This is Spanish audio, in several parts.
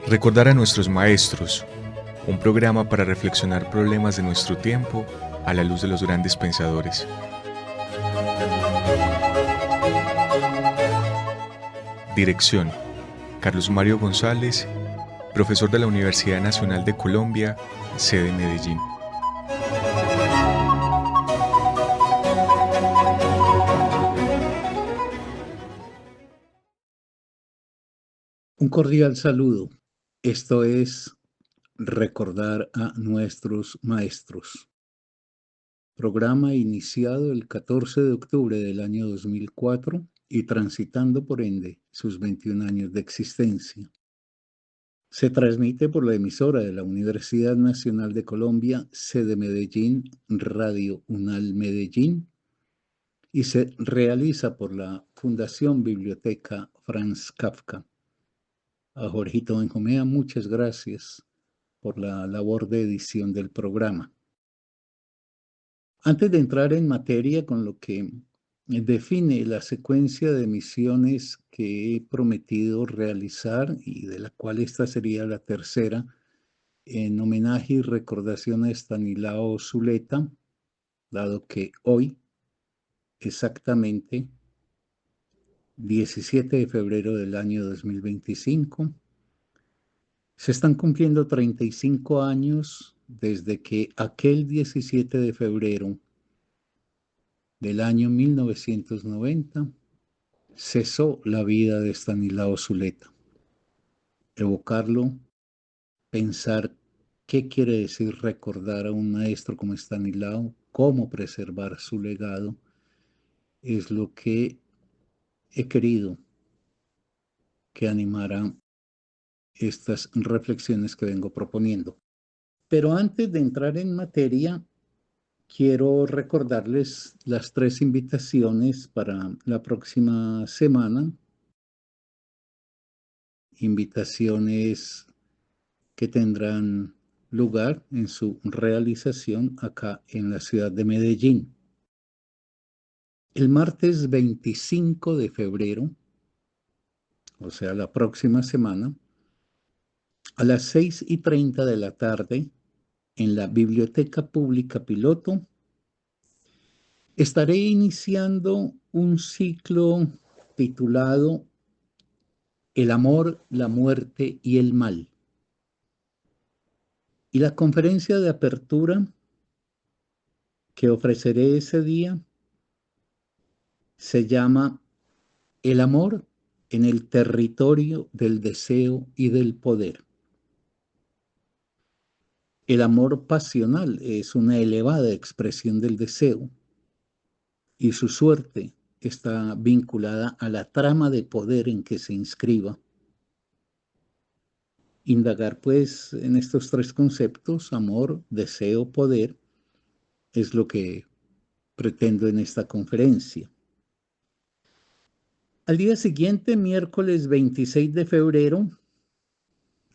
Recordar a nuestros maestros, un programa para reflexionar problemas de nuestro tiempo a la luz de los grandes pensadores. Dirección: Carlos Mario González, profesor de la Universidad Nacional de Colombia, sede Medellín. Un cordial saludo. Esto es Recordar a nuestros maestros. Programa iniciado el 14 de octubre del año 2004 y transitando por ende sus 21 años de existencia. Se transmite por la emisora de la Universidad Nacional de Colombia, sede Medellín, Radio UNAL Medellín, y se realiza por la Fundación Biblioteca Franz Kafka. A Jorgito Benjumea, muchas gracias por la labor de edición del programa. Antes de entrar en materia con lo que define la secuencia de misiones que he prometido realizar y de la cual esta sería la tercera, en homenaje y recordación a Estanislao Zuleta, dado que hoy, exactamente 17 de febrero del año 2025, se están cumpliendo 35 años desde que aquel 17 de febrero del año 1990 cesó la vida de Estanislao Zuleta. Evocarlo, pensar qué quiere decir recordar a un maestro como Estanislao, cómo preservar su legado, es lo que he querido que animara estas reflexiones que vengo proponiendo. Pero antes de entrar en materia, quiero recordarles las 3 invitaciones para la próxima semana. Invitaciones que tendrán lugar en su realización acá en la ciudad de Medellín. El martes 25 de febrero, o sea, la próxima semana, a las 6:30 de la tarde, en la Biblioteca Pública Piloto, estaré iniciando un ciclo titulado El amor, la muerte y el mal. Y la conferencia de apertura que ofreceré ese día se llama El amor en el territorio del deseo y del poder. El amor pasional es una elevada expresión del deseo y su suerte está vinculada a la trama de poder en que se inscriba. Indagar, pues, en estos 3 conceptos, amor, deseo, poder, es lo que pretendo en esta conferencia. Al día siguiente, miércoles 26 de febrero,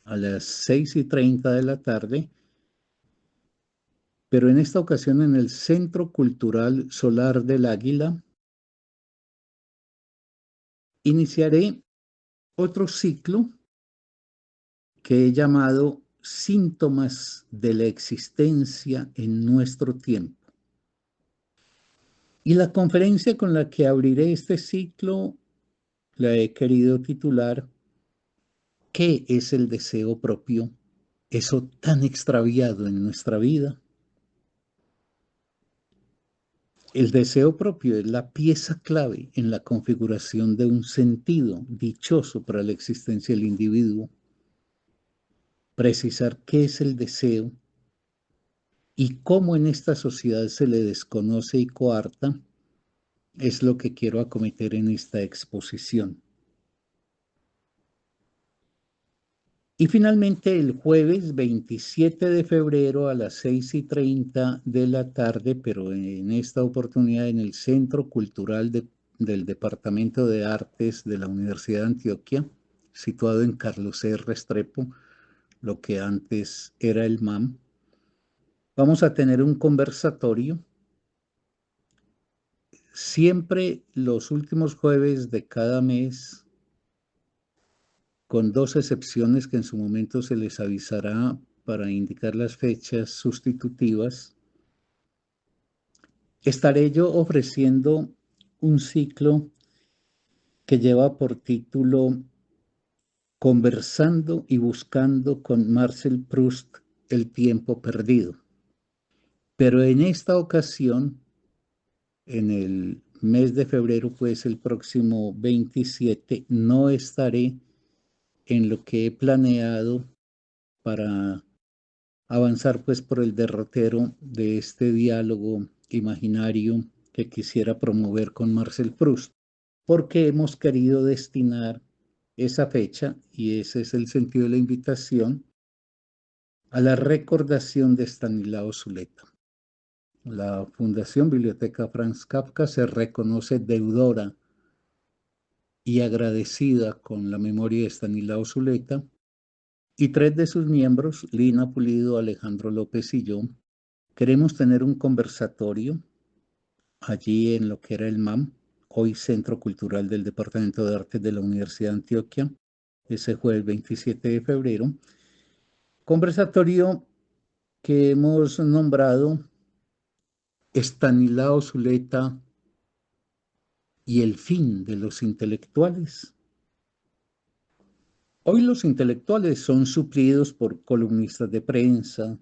a las 6:30 de la tarde, pero en esta ocasión en el Centro Cultural Solar del Águila, iniciaré otro ciclo que he llamado Síntomas de la existencia en nuestro tiempo. Y la conferencia con la que abriré este ciclo la he querido titular ¿Qué es el deseo propio? Eso tan extraviado en nuestra vida. El deseo propio es la pieza clave en la configuración de un sentido dichoso para la existencia del individuo. Precisar qué es el deseo y cómo en esta sociedad se le desconoce y coarta es lo que quiero acometer en esta exposición. Y finalmente el jueves 27 de febrero a las 6:30 de la tarde, pero en esta oportunidad en el Centro Cultural del Departamento de Artes de la Universidad de Antioquia, situado en Carlos C. Restrepo, lo que antes era el MAM, vamos a tener un conversatorio Siempre los últimos jueves de cada mes, con dos excepciones que en su momento se les avisará para indicar las fechas sustitutivas, estaré yo ofreciendo un ciclo que lleva por título Conversando y buscando con Marcel Proust el tiempo perdido. Pero en esta ocasión, en el mes de febrero, pues el próximo 27, no estaré en lo que he planeado para avanzar pues por el derrotero de este diálogo imaginario que quisiera promover con Marcel Proust, porque hemos querido destinar esa fecha, y ese es el sentido de la invitación, a la recordación de Stanislao Zuleta. La Fundación Biblioteca Franz Kafka se reconoce deudora y agradecida con la memoria de Stanislao Zuleta, y tres de sus miembros, Lina Pulido, Alejandro López y yo, queremos tener un conversatorio allí en lo que era el MAM, hoy Centro Cultural del Departamento de Artes de la Universidad de Antioquia. Ese fue el 27 de febrero. Conversatorio que hemos nombrado Stanislao Zuleta y el fin de los intelectuales. Hoy los intelectuales son suplidos por columnistas de prensa,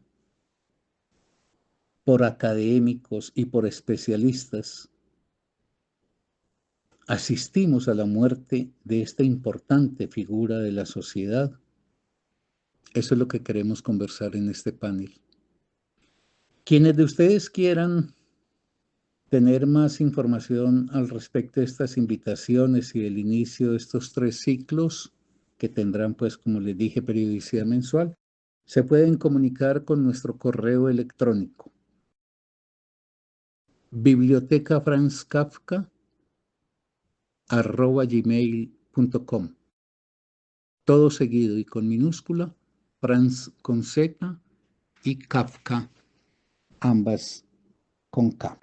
por académicos y por especialistas. Asistimos a la muerte de esta importante figura de la sociedad. Eso es lo que queremos conversar en este panel. Quienes de ustedes quieran tener más información al respecto de estas invitaciones y el inicio de estos 3 ciclos, que tendrán, pues, como les dije, periodicidad mensual, se pueden comunicar con nuestro correo electrónico bibliotecafranzkafka@gmail.com. Todo seguido y con minúscula, Franz con Z y Kafka, ambas con K.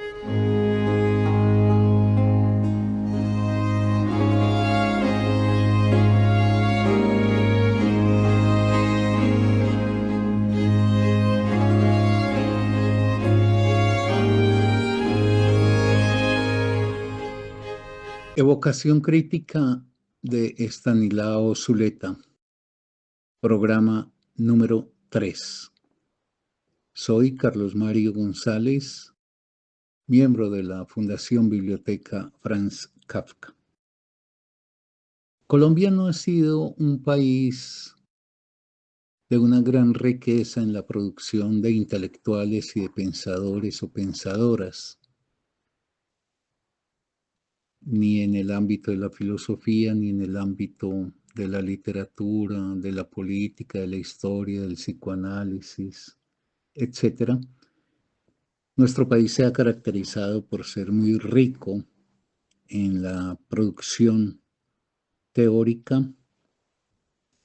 Evocación crítica de Stanislao Zuleta, programa número 3. Soy Carlos Mario González, miembro de la Fundación Biblioteca Franz Kafka. Colombia no ha sido un país de una gran riqueza en la producción de intelectuales y de pensadores o pensadoras, ni en el ámbito de la filosofía, ni en el ámbito de la literatura, de la política, de la historia, del psicoanálisis, etc. Nuestro país se ha caracterizado por ser muy rico en la producción teórica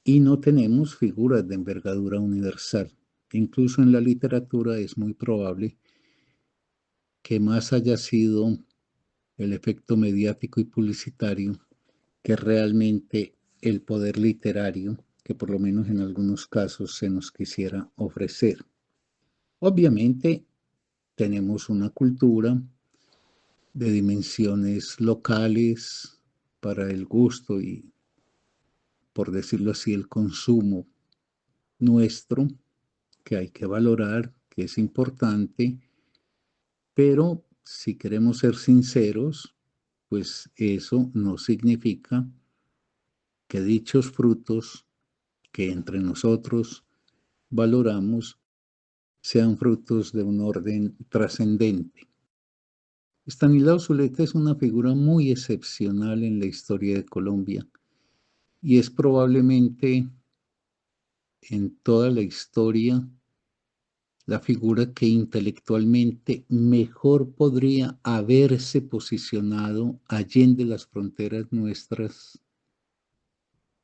y no tenemos figuras de envergadura universal. Incluso en la literatura es muy probable que más haya sido el efecto mediático y publicitario que realmente el poder literario que por lo menos en algunos casos se nos quisiera ofrecer. Obviamente tenemos una cultura de dimensiones locales para el gusto y, por decirlo así, el consumo nuestro, que hay que valorar, que es importante, pero si queremos ser sinceros, pues eso no significa que dichos frutos que entre nosotros valoramos sean frutos de un orden trascendente. Stanislao Zuleta es una figura muy excepcional en la historia de Colombia y es probablemente en toda la historia la figura que intelectualmente mejor podría haberse posicionado allende las fronteras nuestras,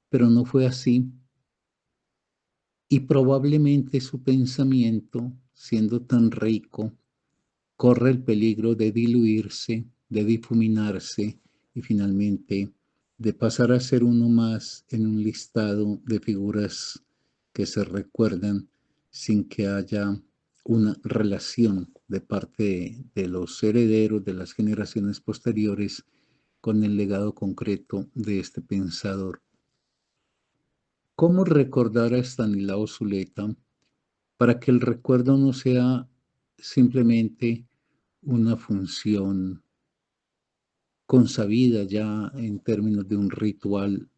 pero no fue así. Y probablemente su pensamiento, siendo tan rico, corre el peligro de diluirse de difuminarse y finalmente de pasar a ser uno más en un listado de figuras que se recuerdan sin que haya una relación de parte de los herederos de las generaciones posteriores con el legado concreto de este pensador. ¿Cómo recordar a Estanislao Zuleta para que el recuerdo no sea simplemente una función consabida ya en términos de un ritual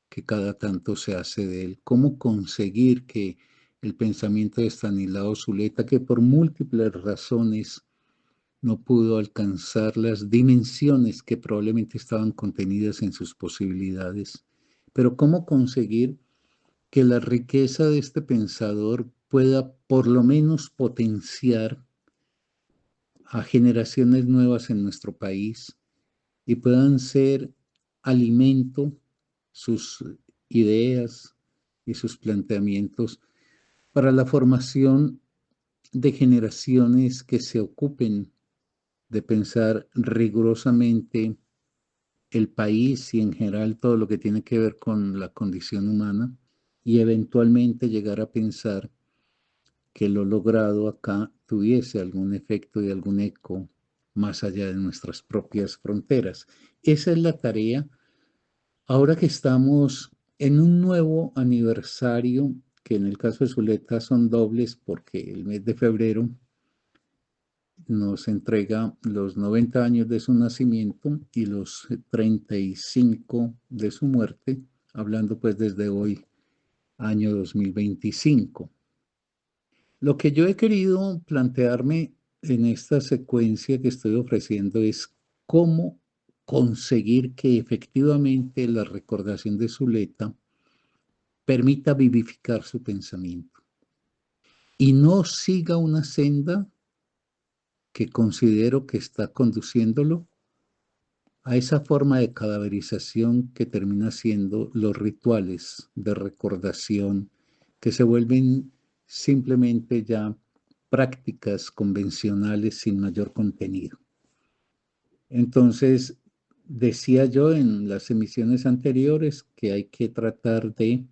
que cada tanto se hace de él? ¿Cómo conseguir que el pensamiento de Estanislao Zuleta, que por múltiples razones no pudo alcanzar las dimensiones que probablemente estaban contenidas en sus posibilidades, pero cómo conseguir que la riqueza de este pensador pueda por lo menos potenciar a generaciones nuevas en nuestro país y puedan ser alimento sus ideas y sus planteamientos para la formación de generaciones que se ocupen de pensar rigurosamente el país y en general todo lo que tiene que ver con la condición humana y eventualmente llegar a pensar que lo logrado acá tuviese algún efecto y algún eco más allá de nuestras propias fronteras. Esa es la tarea. Ahora que estamos en un nuevo aniversario, que en el caso de Zuleta son dobles porque el mes de febrero nos entrega los 90 años de su nacimiento y los 35 de su muerte, hablando pues desde hoy, año 2025. Lo que yo he querido plantearme en esta secuencia que estoy ofreciendo es cómo conseguir que efectivamente la recordación de Zuleta permita vivificar su pensamiento y no siga una senda que considero que está conduciéndolo a esa forma de cadaverización que termina siendo los rituales de recordación que se vuelven simplemente ya prácticas convencionales sin mayor contenido. Entonces, decía yo en las emisiones anteriores que hay que tratar de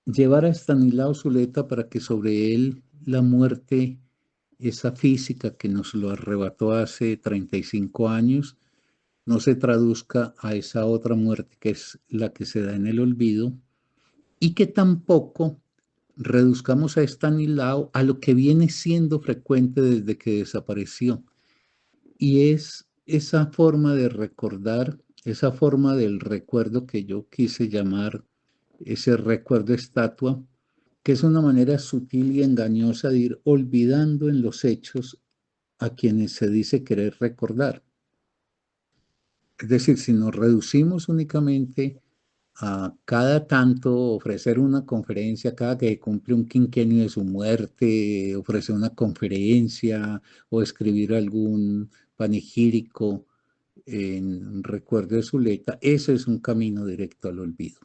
llevar a Estanislao Zuleta para que sobre él la muerte, esa física que nos lo arrebató hace 35 años, no se traduzca a esa otra muerte que es la que se da en el olvido y que tampoco reduzcamos a Estanislao a lo que viene siendo frecuente desde que desapareció, y es esa forma de recordar, esa forma del recuerdo que yo quise llamar ese recuerdo estatua, que es una manera sutil y engañosa de ir olvidando en los hechos a quienes se dice querer recordar. Es decir, si nos reducimos únicamente a cada tanto ofrecer una conferencia, cada que cumple un quinquenio de su muerte, ofrecer una conferencia o escribir algún panegírico en recuerdo de Zuleta, eso es un camino directo al olvido.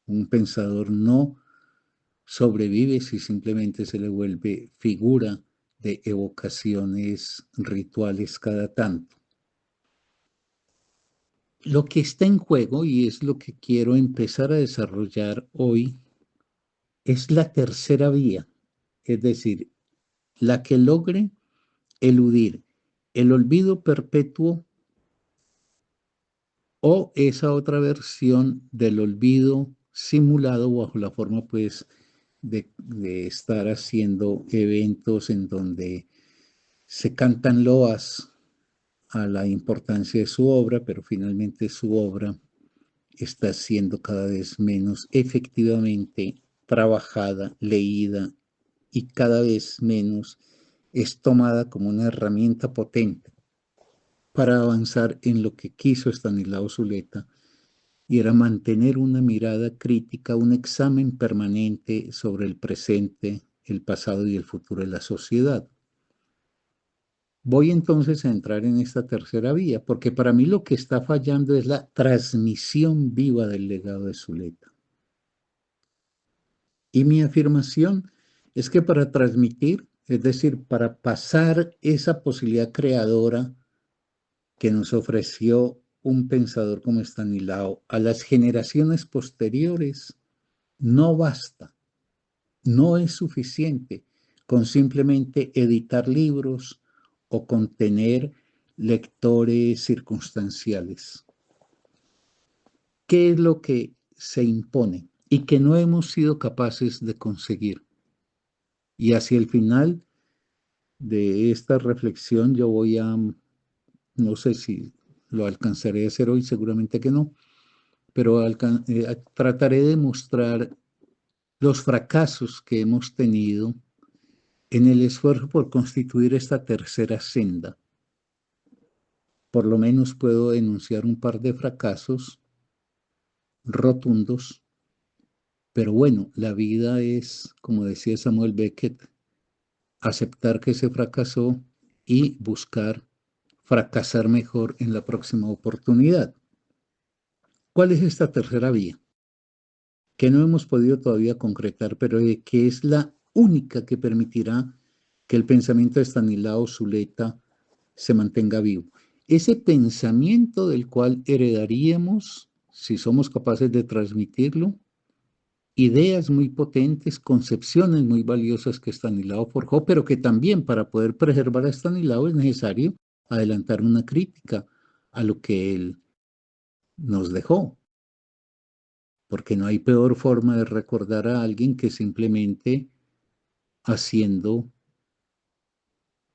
Un pensador no sobrevive si simplemente se le vuelve figura de evocaciones rituales cada tanto. Lo que está en juego, y es lo que quiero empezar a desarrollar hoy, es la tercera vía, es decir, la que logre eludir el olvido perpetuo o esa otra versión del olvido simulado bajo la forma pues de estar haciendo eventos en donde se cantan loas a la importancia de su obra, pero finalmente su obra está siendo cada vez menos efectivamente trabajada, leída y cada vez menos es tomada como una herramienta potente para avanzar en lo que quiso Estanislao Zuleta, y era mantener una mirada crítica, un examen permanente sobre el presente, el pasado y el futuro de la sociedad. Voy entonces a entrar en esta tercera vía, porque para mí lo que está fallando es la transmisión viva del legado de Zuleta. Y mi afirmación es que para transmitir Es decir, para pasar esa posibilidad creadora que nos ofreció un pensador como Estanislao a las generaciones posteriores, no basta, no es suficiente con simplemente editar libros o con tener lectores circunstanciales. ¿Qué es lo que se impone y que no hemos sido capaces de conseguir? Y hacia el final de esta reflexión yo voy a, no sé si lo alcanzaré a hacer hoy, seguramente que no, pero trataré de mostrar los fracasos que hemos tenido en el esfuerzo por constituir esta tercera senda. Por lo menos puedo enunciar un par de fracasos rotundos, pero bueno, la vida es, como decía Samuel Beckett, aceptar que se fracasó y buscar fracasar mejor en la próxima oportunidad. ¿Cuál es esta tercera vía? Que no hemos podido todavía concretar, pero que es la única que permitirá que el pensamiento de Estanislao Zuleta se mantenga vivo. Ese pensamiento del cual heredaríamos, si somos capaces de transmitirlo, ideas muy potentes, concepciones muy valiosas que Estanislao forjó, pero que también para poder preservar a Estanislao es necesario adelantar una crítica a lo que él nos dejó, porque no hay peor forma de recordar a alguien que simplemente haciendo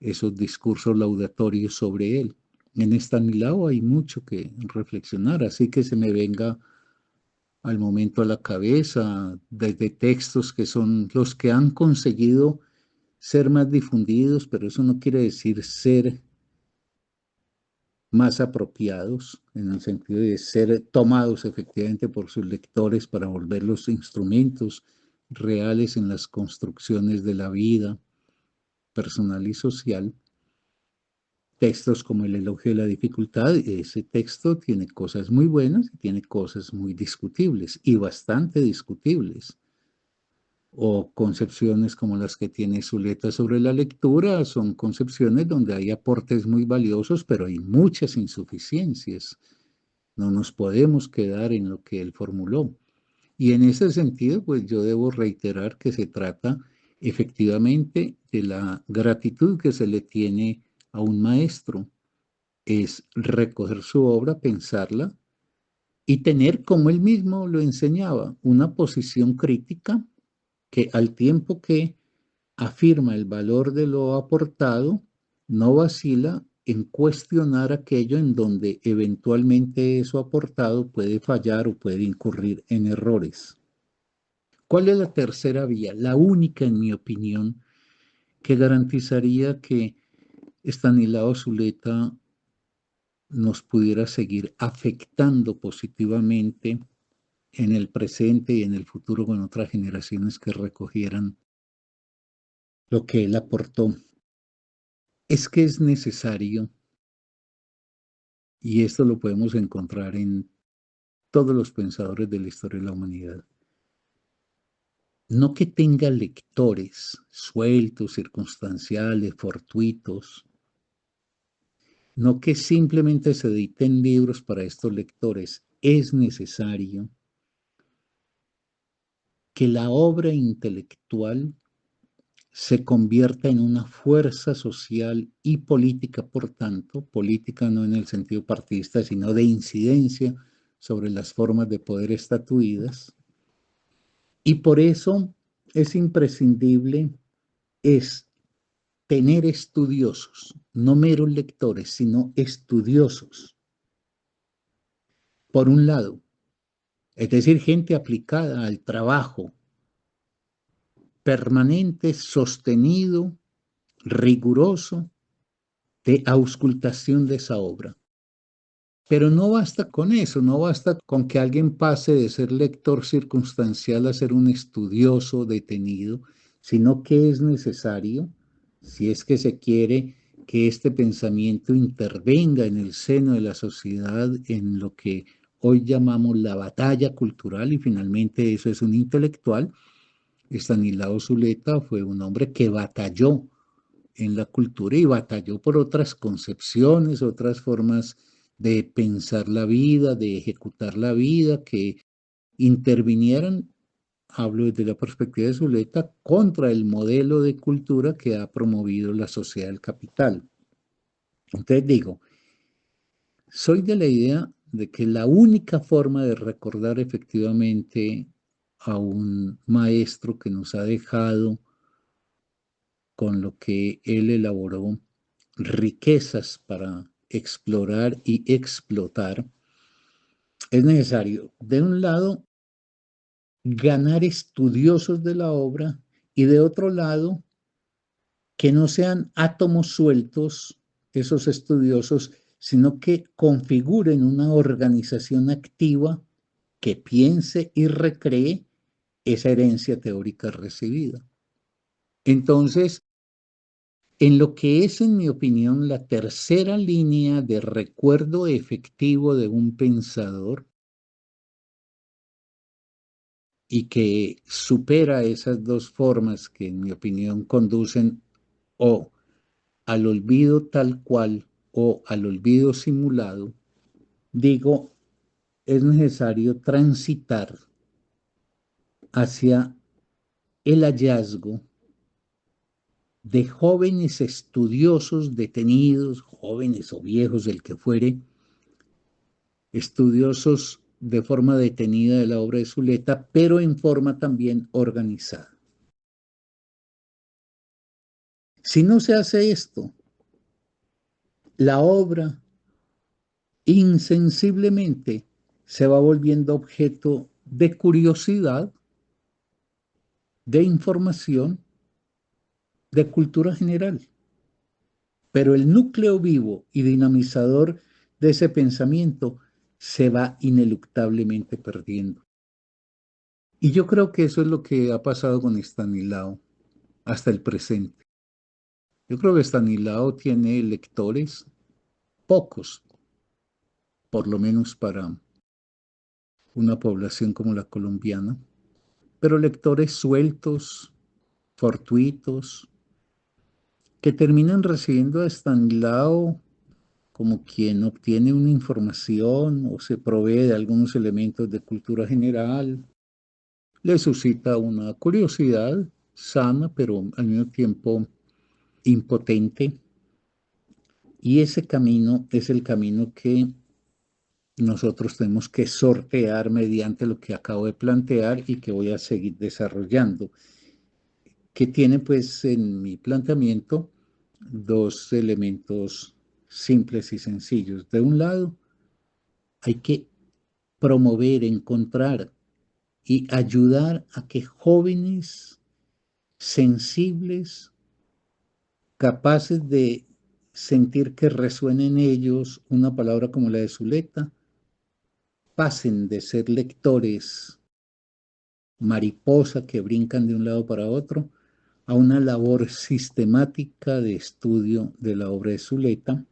esos discursos laudatorios sobre él. En Estanislao hay mucho que reflexionar, así que se me venga al momento a la cabeza, desde textos que son los que han conseguido ser más difundidos, pero eso no quiere decir ser más apropiados, en el sentido de ser tomados efectivamente por sus lectores para volverlos instrumentos reales en las construcciones de la vida personal y social. Textos como el elogio de la dificultad, ese texto tiene cosas muy buenas y tiene cosas muy discutibles y bastante discutibles. O concepciones como las que tiene Zuleta sobre la lectura, son concepciones donde hay aportes muy valiosos, pero hay muchas insuficiencias. No nos podemos quedar en lo que él formuló. Y en ese sentido, pues yo debo reiterar que se trata efectivamente de la gratitud que se le tiene a un maestro. Es recoger su obra, pensarla y tener, como él mismo lo enseñaba, una posición crítica que al tiempo que afirma el valor de lo aportado, no vacila en cuestionar aquello en donde eventualmente eso aportado puede fallar o puede incurrir en errores. ¿Cuál es la tercera vía? La única, en mi opinión, que garantizaría que Estanislao Zuleta nos pudiera seguir afectando positivamente en el presente y en el futuro con otras generaciones que recogieran lo que él aportó. Es que es necesario, y esto lo podemos encontrar en todos los pensadores de la historia de la humanidad, no que tenga lectores sueltos, circunstanciales, fortuitos, no que simplemente se editen libros para estos lectores, es necesario que la obra intelectual se convierta en una fuerza social y política, por tanto, política no en el sentido partidista, sino de incidencia sobre las formas de poder estatuidas. Y por eso es imprescindible es tener estudiosos, no meros lectores, sino estudiosos. Por un lado, es decir, gente aplicada al trabajo permanente, sostenido, riguroso, de auscultación de esa obra. Pero no basta con eso, no basta con que alguien pase de ser lector circunstancial a ser un estudioso detenido, sino que es necesario, si es que se quiere que este pensamiento intervenga en el seno de la sociedad, en lo que hoy llamamos la batalla cultural, y finalmente eso es un intelectual. Estanislao Zuleta fue un hombre que batalló en la cultura y batalló por otras concepciones, otras formas de pensar la vida, de ejecutar la vida, que intervinieran, hablo desde la perspectiva de Zuleta, contra el modelo de cultura que ha promovido la sociedad del capital. Entonces digo, soy de la idea de que la única forma de recordar efectivamente a un maestro que nos ha dejado con lo que él elaboró riquezas para explorar y explotar, es necesario, de un lado, ganar estudiosos de la obra y de otro lado, que no sean átomos sueltos esos estudiosos, sino que configuren una organización activa que piense y recree esa herencia teórica recibida. Entonces, en lo que es, en mi opinión, la tercera línea de recuerdo efectivo de un pensador y que supera esas dos formas que, en mi opinión, conducen o al olvido tal cual o al olvido simulado, digo, es necesario transitar hacia el hallazgo de jóvenes estudiosos detenidos, jóvenes o viejos, el que fuere, estudiosos de forma detenida de la obra de Zuleta, pero en forma también organizada. Si no se hace esto, la obra insensiblemente se va volviendo objeto de curiosidad, de información, de cultura general. Pero el núcleo vivo y dinamizador de ese pensamiento se va ineluctablemente perdiendo. Y yo creo que eso es lo que ha pasado con Estanislao hasta el presente. Yo creo que Estanislao tiene lectores, pocos, por lo menos para una población como la colombiana, pero lectores sueltos, fortuitos, que terminan recibiendo a Estanislao como quien obtiene una información o se provee de algunos elementos de cultura general, le suscita una curiosidad sana, pero al mismo tiempo impotente. Y ese camino es el camino que nosotros tenemos que sortear mediante lo que acabo de plantear y que voy a seguir desarrollando, que tiene pues en mi planteamiento dos elementos simples y sencillos. De un lado, hay que promover, encontrar y ayudar a que jóvenes sensibles, capaces de sentir que resuene en ellos una palabra como la de Zuleta, pasen de ser lectores mariposa que brincan de un lado para otro a una labor sistemática de estudio de la obra de Zuleta,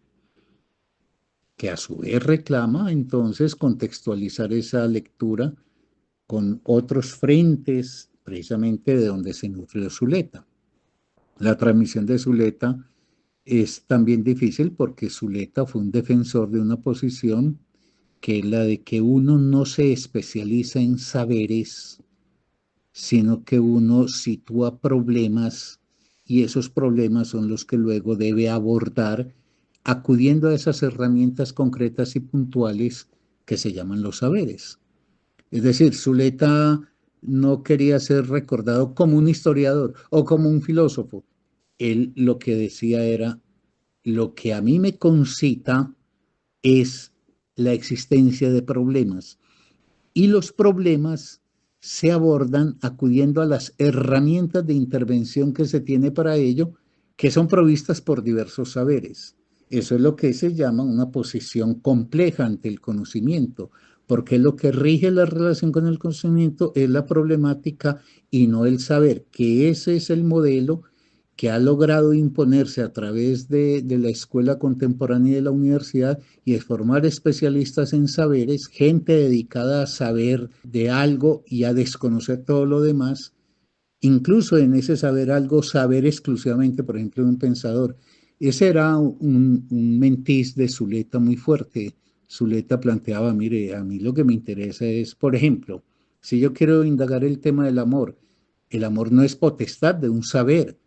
que a su vez reclama entonces contextualizar esa lectura con otros frentes, precisamente de donde se nutrió Zuleta. La transmisión de Zuleta es también difícil porque Zuleta fue un defensor de una posición que es la de que uno no se especializa en saberes, sino que uno sitúa problemas y esos problemas son los que luego debe abordar acudiendo a esas herramientas concretas y puntuales que se llaman los saberes. Es decir, Zuleta no quería ser recordado como un historiador o como un filósofo. Él lo que decía era, lo que a mí me concita es la existencia de problemas y los problemas se abordan acudiendo a las herramientas de intervención que se tiene para ello, que son provistas por diversos saberes. Eso es lo que se llama una posición compleja ante el conocimiento, porque lo que rige la relación con el conocimiento es la problemática y no el saber, que ese es el modelo que ha logrado imponerse a través de la escuela contemporánea y de la universidad y es formar especialistas en saberes, gente dedicada a saber de algo y a desconocer todo lo demás, incluso en ese saber algo, saber exclusivamente, por ejemplo, de un pensador. Ese era un mentiz de Zuleta muy fuerte. Zuleta planteaba, mire, a mí lo que me interesa es, por ejemplo, si yo quiero indagar el tema del amor, el amor no es potestad de un saber.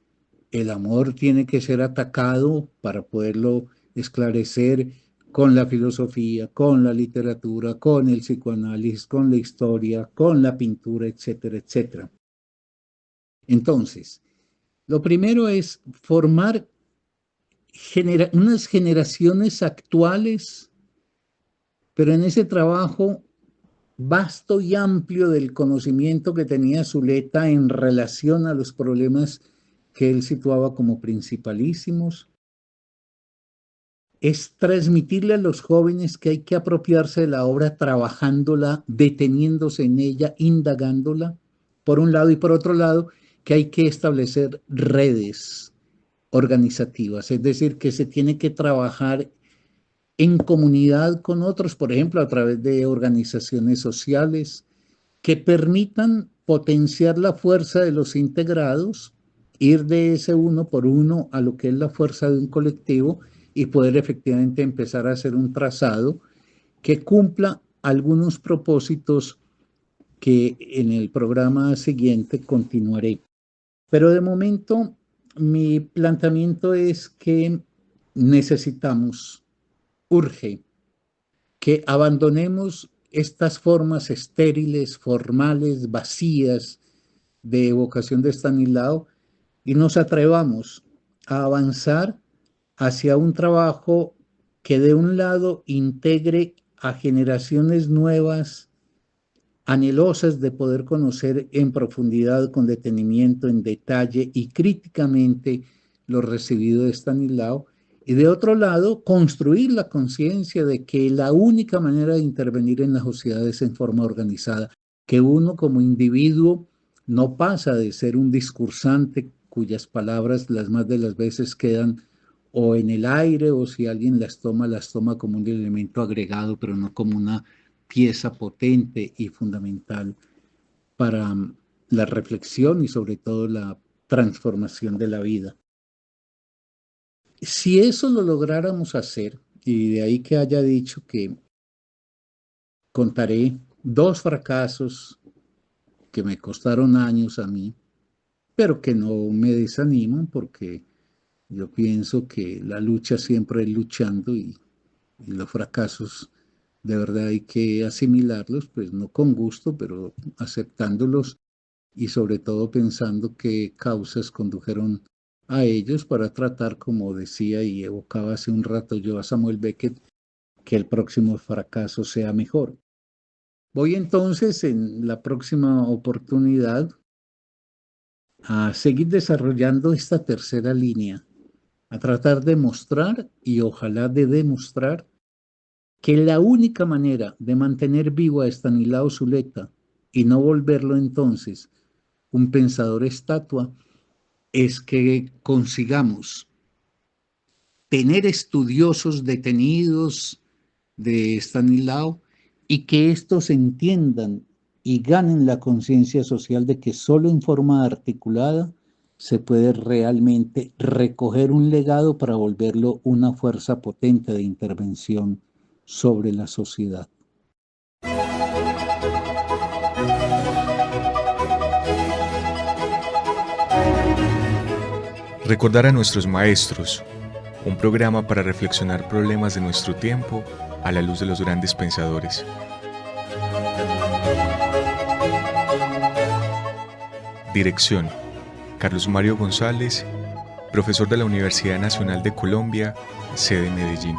El amor tiene que ser atacado para poderlo esclarecer con la filosofía, con la literatura, con el psicoanálisis, con la historia, con la pintura, etcétera, etcétera. Entonces, lo primero es formar unas generaciones actuales, pero en ese trabajo vasto y amplio del conocimiento que tenía Zuleta en relación a los problemas que él situaba como principalísimos, es transmitirle a los jóvenes que hay que apropiarse de la obra trabajándola, deteniéndose en ella, indagándola, por un lado, y por otro lado, que hay que establecer redes organizativas, es decir, que se tiene que trabajar en comunidad con otros, por ejemplo, a través de organizaciones sociales que permitan potenciar la fuerza de los integrados, ir de ese uno por uno a lo que es la fuerza de un colectivo y poder efectivamente empezar a hacer un trazado que cumpla algunos propósitos que en el programa siguiente continuaré. Pero de momento mi planteamiento es que necesitamos, urge, que abandonemos estas formas estériles, formales, vacías de evocación de Stanislao y nos atrevamos a avanzar hacia un trabajo que de un lado integre a generaciones nuevas, anhelosas de poder conocer en profundidad, con detenimiento, en detalle y críticamente lo recibido de Stanislao, y de otro lado, construir la conciencia de que la única manera de intervenir en la sociedad es en forma organizada, que uno como individuo no pasa de ser un discursante cuyas palabras las más de las veces quedan o en el aire, o si alguien las toma como un elemento agregado, pero no como una pieza potente y fundamental para la reflexión y sobre todo la transformación de la vida. Si eso lo lográramos hacer, y de ahí que haya dicho que contaré 2 fracasos que me costaron años a mí, pero que no me desaniman porque yo pienso que la lucha siempre es luchando y los fracasos de verdad hay que asimilarlos, pues no con gusto, pero aceptándolos y sobre todo pensando qué causas condujeron a ellos para tratar, como decía y evocaba hace un rato yo a Samuel Beckett, que el próximo fracaso sea mejor. Voy entonces en la próxima oportunidad a seguir desarrollando esta tercera línea, a tratar de mostrar y ojalá de demostrar que la única manera de mantener vivo a Estanislao Zuleta y no volverlo entonces un pensador estatua es que consigamos tener estudiosos detenidos de Stanislao y que estos entiendan y ganen la conciencia social de que solo en forma articulada se puede realmente recoger un legado para volverlo una fuerza potente de intervención sobre la sociedad. Recordar a nuestros maestros, un programa para reflexionar problemas de nuestro tiempo a la luz de los grandes pensadores. Dirección: Carlos Mario González, profesor de la Universidad Nacional de Colombia, sede Medellín.